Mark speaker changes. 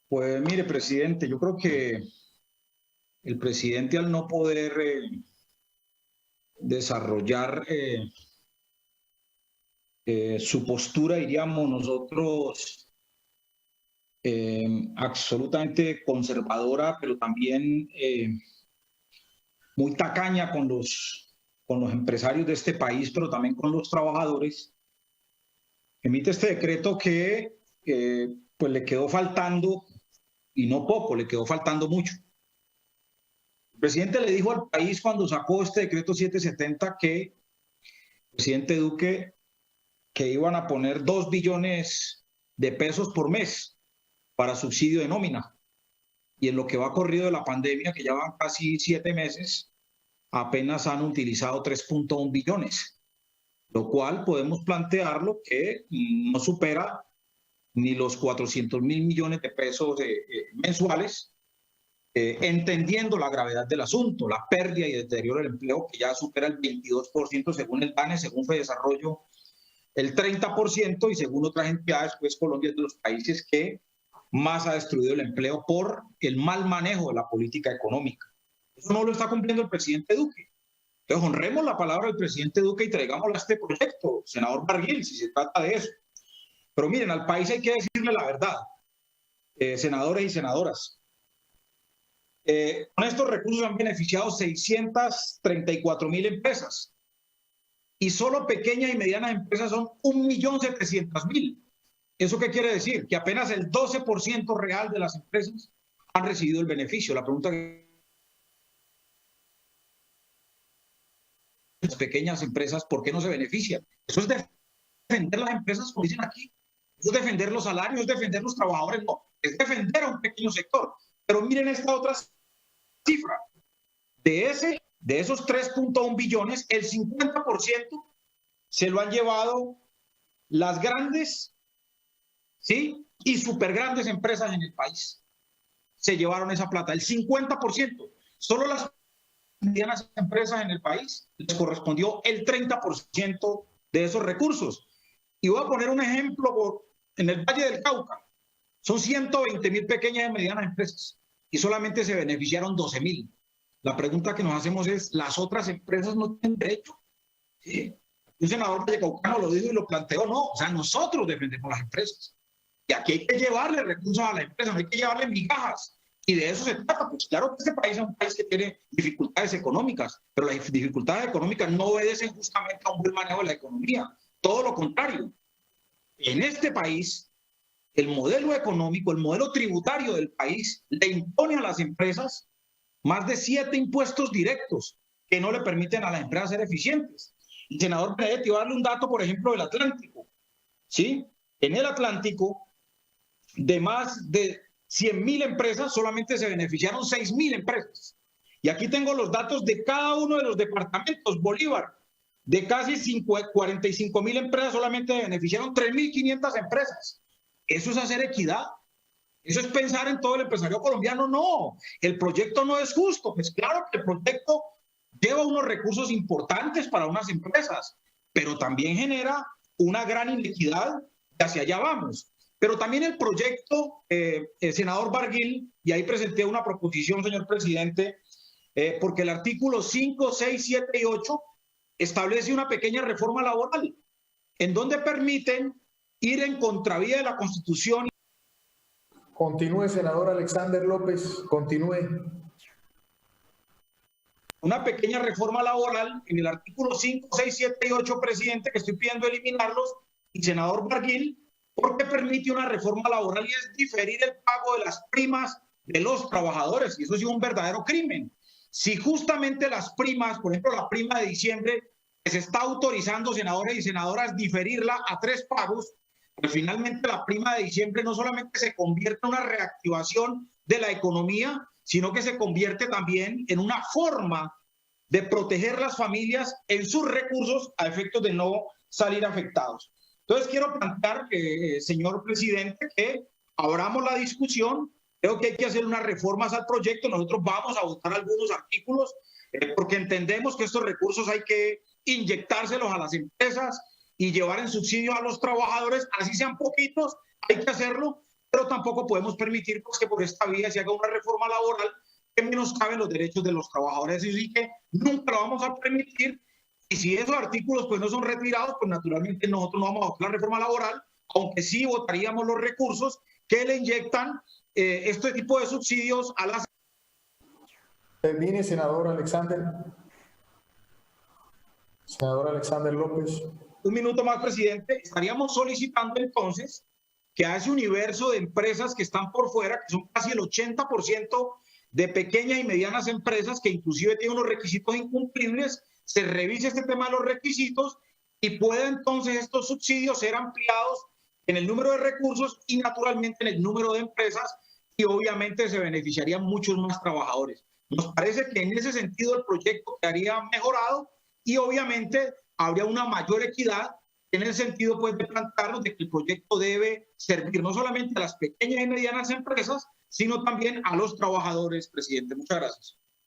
Speaker 1: Pues mire, presidente, yo creo que el presidente al no poder desarrollar su postura, diríamos nosotros, absolutamente conservadora, pero también muy tacaña con los empresarios de este país, pero también con los trabajadores, emite este decreto que pues le quedó faltando, y no poco, le quedó faltando mucho. El presidente le dijo al país cuando sacó este decreto 770 que el presidente Duque que iban a poner 2 billones de pesos por mes para subsidio de nómina. Y en lo que va corrido de la pandemia, que ya van casi 7 meses, apenas han utilizado 3.1 billones, lo cual podemos plantearlo que no supera ni los 400 mil millones de pesos mensuales, entendiendo la gravedad del asunto, la pérdida y deterioro del empleo que ya supera el 22% según el DANE, según FEDesarrollo, el 30%, y según otras entidades, pues Colombia es de los países que más ha destruido el empleo por el mal manejo de la política económica. Eso no lo está cumpliendo el presidente Duque. Entonces, honremos la palabra del presidente Duque y traigámosla a este proyecto, senador Barguil, si se trata de eso. Pero miren, al país hay que decirle la verdad, senadores y senadoras. Con estos recursos han beneficiado 634.000 empresas y solo pequeñas y medianas empresas son 1.700.000. ¿Eso qué quiere decir? Que apenas el 12% real de las empresas han recibido el beneficio. La pregunta es, las pequeñas empresas, ¿por qué no se benefician? Eso es defender las empresas, como dicen aquí. Eso es defender los salarios, es defender los trabajadores, no. Es defender a un pequeño sector. Pero miren esta otra cifra. De esos 3.1 billones, el 50% se lo han llevado las grandes, ¿sí?, y súper grandes empresas en el país. Se llevaron esa plata, el 50%. Solo las medianas empresas en el país les correspondió el 30% de esos recursos. Y voy a poner un ejemplo en el Valle del Cauca. Son 120.000 pequeñas y medianas empresas y solamente se beneficiaron 12.000. La pregunta que nos hacemos es, ¿las otras empresas no tienen derecho? ¿Sí? Un senador vallecaucano lo dijo y lo planteó, no, o sea, nosotros defendemos las empresas. Y aquí hay que llevarle recursos a las empresas, no hay que llevarle migajas. Y de eso se trata. Pues claro que este país es un país que tiene dificultades económicas, pero las dificultades económicas no obedecen justamente a un buen manejo de la economía. Todo lo contrario. En este país, el modelo económico, el modelo tributario del país le impone a las empresas más de 7 impuestos directos que no le permiten a las empresas ser eficientes. Y senador Benedetti, voy a darle un dato, por ejemplo, del Atlántico. ¿Sí? En el Atlántico, de más de 100.000 empresas, solamente se beneficiaron 6.000 empresas. Y aquí tengo los datos de cada uno de los departamentos. Bolívar, de casi 45.000 empresas, solamente se beneficiaron 3.500 empresas. ¿Eso es hacer equidad? ¿Eso es pensar en todo el empresario colombiano? No, el proyecto no es justo. Pues claro que el proyecto lleva unos recursos importantes para unas empresas, pero también genera una gran inequidad y hacia allá vamos. Pero también el proyecto, senador Barguil, y ahí presenté una proposición, señor presidente, porque el artículo 5, 6, 7 y 8 establece una pequeña reforma laboral, en donde permiten ir en contravía de la Constitución.
Speaker 2: Continúe, senador Alexander López, continúe.
Speaker 1: Una pequeña reforma laboral en el artículo 5, 6, 7 y 8, presidente, que estoy pidiendo eliminarlos, y senador Barguil, porque permite una reforma laboral y es diferir el pago de las primas de los trabajadores, y eso es un verdadero crimen. Si justamente las primas, por ejemplo, la prima de diciembre, que se está autorizando, senadores y senadoras, diferirla a 3 pagos, pues finalmente la prima de diciembre no solamente se convierte en una reactivación de la economía, sino que se convierte también en una forma de proteger las familias en sus recursos a efectos de no salir afectados. Entonces quiero plantear, señor presidente, que abramos la discusión. Creo que hay que hacer unas reformas al proyecto. Nosotros vamos a votar algunos artículos porque entendemos que estos recursos hay que inyectárselos a las empresas y llevar en subsidio a los trabajadores, así sean poquitos, hay que hacerlo, pero tampoco podemos permitir pues, que por esta vía se haga una reforma laboral que menoscaben los derechos de los trabajadores. Así que nunca lo vamos a permitir. Y si esos artículos pues, no son retirados, pues naturalmente nosotros no vamos a votar la reforma laboral, aunque sí votaríamos los recursos que le inyectan este tipo de subsidios a las...
Speaker 2: Termine, senador Alexander. Senador Alexander López.
Speaker 1: Un minuto más, presidente. Estaríamos solicitando entonces que a ese universo de empresas que están por fuera, que son casi el 80% de pequeñas y medianas empresas, que inclusive tienen unos requisitos incumplibles, se revise este tema de los requisitos y pueda entonces estos subsidios ser ampliados en el número de recursos y naturalmente en el número de empresas, y obviamente se beneficiarían muchos más trabajadores. Nos parece que en ese sentido el proyecto quedaría mejorado y obviamente habría una mayor equidad en el sentido pues, de plantearnos de que el proyecto debe servir no solamente a las pequeñas y medianas empresas, sino también a los trabajadores, presidente. Muchas gracias.